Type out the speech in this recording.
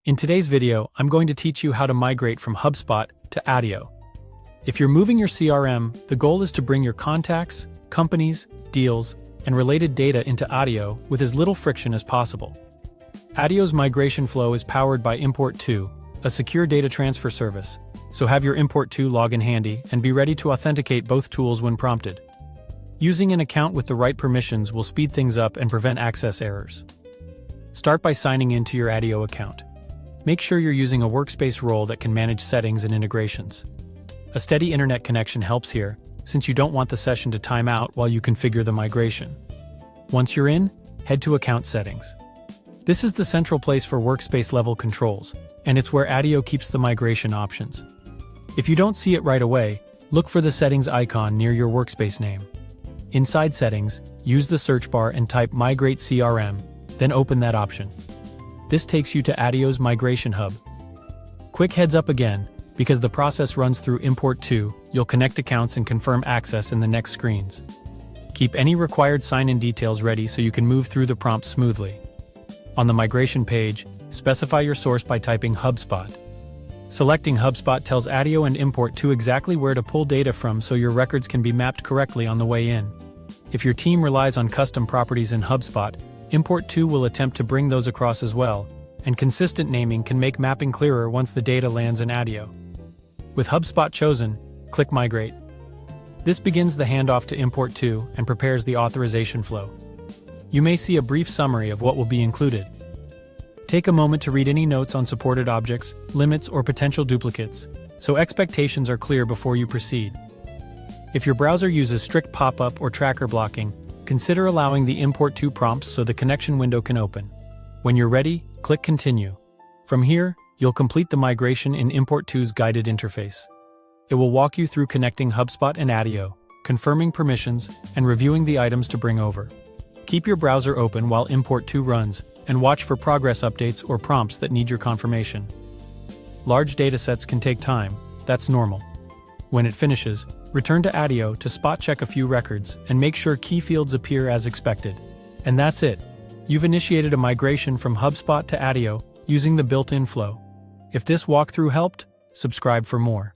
In today's video, I'm going to teach you how to migrate from HubSpot to Attio. If you're moving your CRM, the goal is to bring your contacts, companies, deals, and related data into Attio with as little friction as possible. Attio's migration flow is powered by Import2, a secure data transfer service, so have your Import2 login handy and be ready to authenticate both tools when prompted. Using an account with the right permissions will speed things up and prevent access errors. Start by signing into your Attio account. Make sure you're using a Workspace role that can manage settings and integrations. A steady internet connection helps here, since you don't want the session to time out while you configure the migration. Once you're in, head to Account Settings. This is the central place for Workspace level controls, and it's where Attio keeps the migration options. If you don't see it right away, look for the Settings icon near your Workspace name. Inside Settings, use the search bar and type Migrate CRM, then open that option. This takes you to Attio's Migration Hub. Quick heads up again, because the process runs through Import2, you'll connect accounts and confirm access in the next screens. Keep any required sign-in details ready so you can move through the prompt smoothly. On the migration page, specify your source by typing HubSpot. Selecting HubSpot tells Attio and Import2 exactly where to pull data from so your records can be mapped correctly on the way in. If your team relies on custom properties in HubSpot, Import2 will attempt to bring those across as well, and consistent naming can make mapping clearer once the data lands in Attio. With HubSpot chosen, click Migrate. This begins the handoff to Import2 and prepares the authorization flow. You may see a brief summary of what will be included. Take a moment to read any notes on supported objects, limits, or potential duplicates, so expectations are clear before you proceed. If your browser uses strict pop-up or tracker blocking, consider allowing the Import2 prompts so the connection window can open. When you're ready, click Continue. From here, you'll complete the migration in Import2's guided interface. It will walk you through connecting HubSpot and Attio, confirming permissions, and reviewing the items to bring over. Keep your browser open while Import2 runs, and watch for progress updates or prompts that need your confirmation. Large datasets can take time, that's normal. When it finishes, return to Attio to spot check a few records and make sure key fields appear as expected. And that's it. You've initiated a migration from HubSpot to Attio using the built-in flow. If this walkthrough helped, subscribe for more.